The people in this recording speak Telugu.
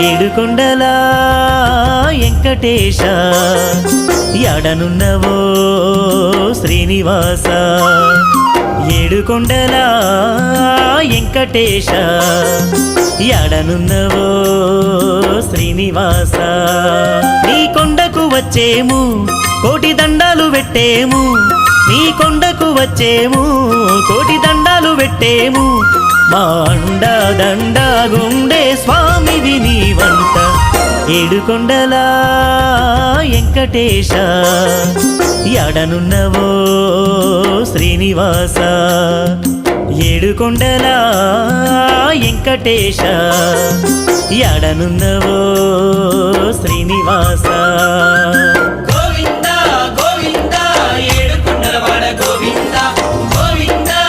ఏడుకొండల వెంకటేశ యాడనున్నవో శ్రీనివాస ఏడుకొండల వెంకటేశ యాడనున్నవో శ్రీనివాస నీ కొండకు వచ్చేము కోటి దండాలు పెట్టేము నీ కొండకు వచ్చేము కోటి దండాలు పెట్టేము మా అండా దండా గుండే స్వామివి నీవంట ఏడుకొండల వెంకటేశ యాడనున్నవో శ్రీనివాస ఏడుకొండల వెంకటేశ యాడనున్నవో శ్రీనివాస